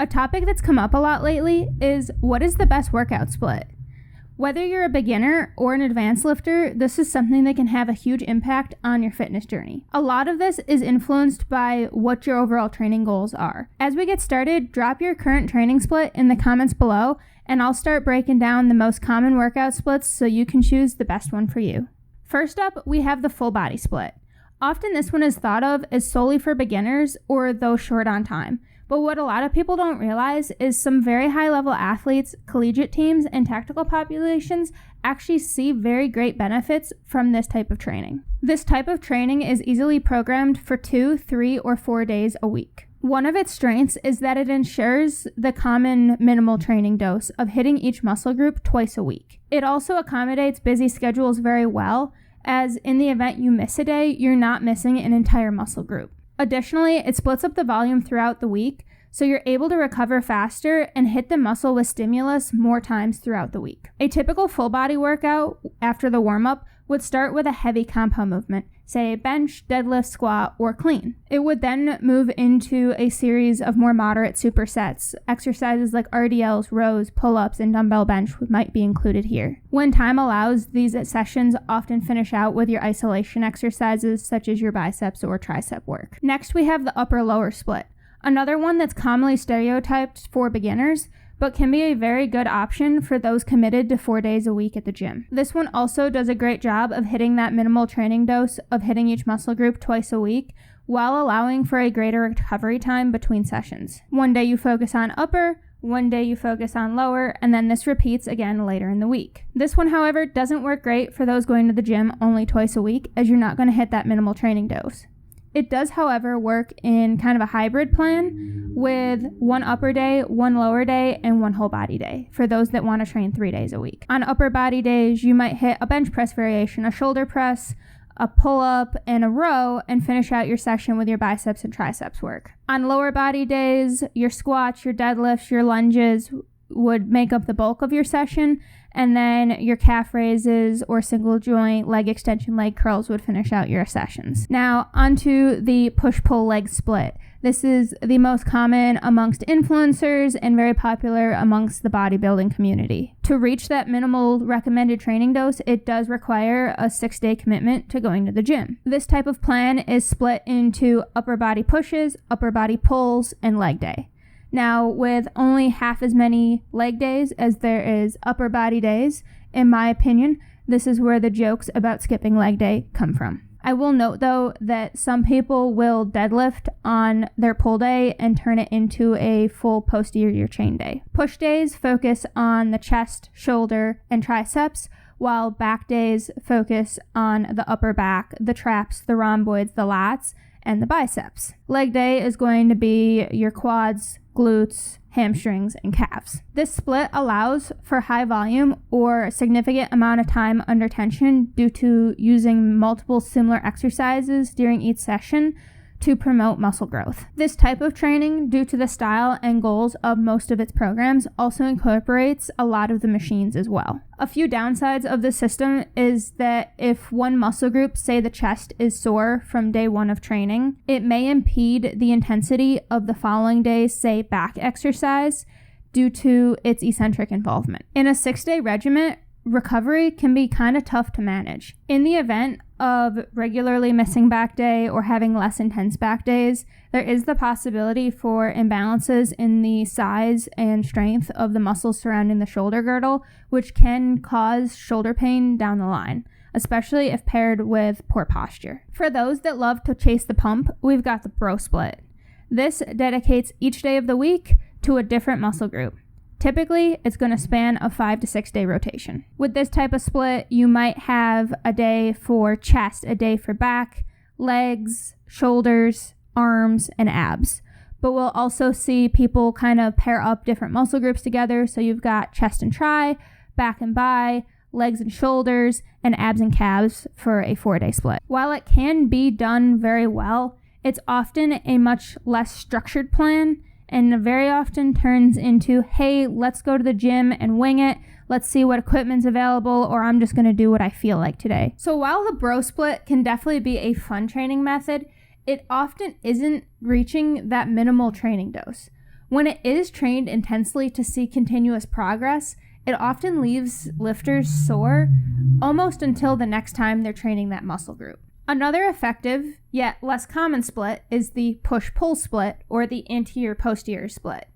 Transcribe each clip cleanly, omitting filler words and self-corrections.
A topic that's come up a lot lately is, what is the best workout split? Whether you're a beginner or an advanced lifter, this is something that can have a huge impact on your fitness journey. A lot of this is influenced by what your overall training goals are. As we get started, drop your current training split in the comments below, and I'll start breaking down the most common workout splits so you can choose the best one for you. First up, we have the full body split. Often this one is thought of as solely for beginners or those short on time. But what a lot of people don't realize is some very high-level athletes, collegiate teams, and tactical populations actually see very great benefits from this type of training. This type of training is easily programmed for 2, 3, or 4 days a week. One of its strengths is that it ensures the common minimal training dose of hitting each muscle group twice a week. It also accommodates busy schedules very well, as in the event you miss a day, you're not missing an entire muscle group. Additionally, it splits up the volume throughout the week, so you're able to recover faster and hit the muscle with stimulus more times throughout the week. A typical full body workout after the warm-up would start with a heavy compound movement, say bench, deadlift, squat, or clean. It would then move into a series of more moderate supersets. Exercises like RDLs, rows, pull-ups, and dumbbell bench might be included here. When time allows, these sessions often finish out with your isolation exercises such as your biceps or tricep work. Next, we have the upper-lower split. Another one that's commonly stereotyped for beginners, but can be a very good option for those committed to 4 days a week at the gym. This one also does a great job of hitting that minimal training dose of hitting each muscle group twice a week, while allowing for a greater recovery time between sessions. One day you focus on upper, one day you focus on lower, and then this repeats again later in the week. This one, however, doesn't work great for those going to the gym only twice a week, as you're not going to hit that minimal training dose. It does, however, work in kind of a hybrid plan with 1 upper day, 1 lower day, and 1 whole body day for those that want to train 3 days a week. On upper body days, you might hit a bench press variation, a shoulder press, a pull-up, and a row, and finish out your session with your biceps and triceps work. On lower body days, your squats, your deadlifts, your lunges would make up the bulk of your session, and then your calf raises or single joint leg extension leg curls would finish out your sessions. Now onto the push-pull leg split. This is the most common amongst influencers and very popular amongst the bodybuilding community. To reach that minimal recommended training dose, it does require a 6-day commitment to going to the gym. This type of plan is split into upper body pushes, upper body pulls, and leg day. Now, with only half as many leg days as there is upper body days, in my opinion, this is where the jokes about skipping leg day come from. I will note, though, that some people will deadlift on their pull day and turn it into a full posterior chain day. Push days focus on the chest, shoulder, and triceps, while back days focus on the upper back, the traps, the rhomboids, the lats, and the biceps. Leg day is going to be your quads, glutes, hamstrings, and calves. This split allows for high volume or a significant amount of time under tension due to using multiple similar exercises during each session to promote muscle growth. This type of training, due to the style and goals of most of its programs, also incorporates a lot of the machines as well. A few downsides of the system is that if one muscle group, say the chest, is sore from day 1 of training, it may impede the intensity of the following day's, say, back exercise due to its eccentric involvement. In a 6-day regimen, recovery can be kind of tough to manage. In the event of regularly missing back day or having less intense back days, there is the possibility for imbalances in the size and strength of the muscles surrounding the shoulder girdle, which can cause shoulder pain down the line, especially if paired with poor posture. For those that love to chase the pump, we've got the bro split. This dedicates each day of the week to a different muscle group. Typically, it's going to span a 5 to 6 day rotation. With this type of split, you might have a day for chest, a day for back, legs, shoulders, arms, and abs. But we'll also see people kind of pair up different muscle groups together. So you've got chest and tri, back and bi, legs and shoulders, and abs and calves for a 4-day split. While it can be done very well, it's often a much less structured plan, and very often turns into, hey, let's go to the gym and wing it. Let's see what equipment's available, or I'm just going to do what I feel like today. So while the bro split can definitely be a fun training method, it often isn't reaching that minimal training dose. When it is trained intensely to see continuous progress, it often leaves lifters sore almost until the next time they're training that muscle group. Another effective, yet less common split is the push-pull split or the anterior-posterior split.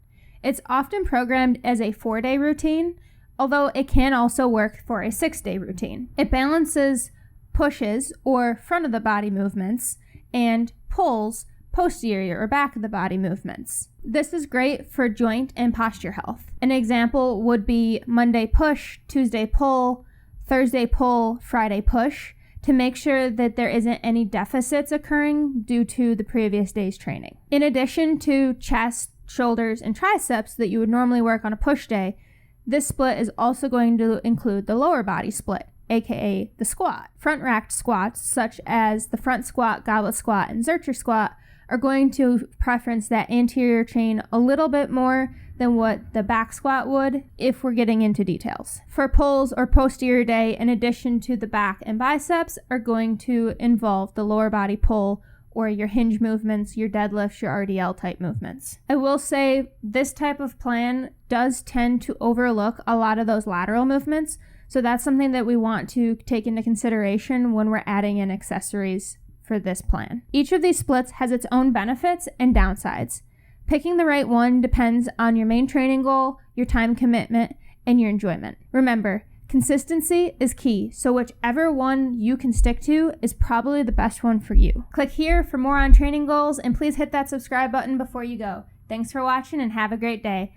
It's often programmed as a 4-day routine, although it can also work for a 6-day routine. It balances pushes or front of the body movements and pulls posterior or back of the body movements. This is great for joint and posture health. An example would be Monday push, Tuesday pull, Thursday pull, Friday push, to make sure that there isn't any deficits occurring due to the previous day's training. In addition to chest, shoulders, and triceps that you would normally work on a push day, this split is also going to include the lower body split, aka the squat. Front racked squats, such as the front squat, goblet squat, and Zercher squat, are going to preference that anterior chain a little bit more than what the back squat would if we're getting into details. For pulls or posterior day, in addition to the back and biceps, are going to involve the lower body pull or your hinge movements, your deadlifts, your RDL type movements. I will say this type of plan does tend to overlook a lot of those lateral movements, so that's something that we want to take into consideration when we're adding in accessories for this plan. Each of these splits has its own benefits and downsides. Picking the right one depends on your main training goal, your time commitment, and your enjoyment. Remember, consistency is key, so whichever one you can stick to is probably the best one for you. Click here for more on training goals, and please hit that subscribe button before you go. Thanks for watching and have a great day.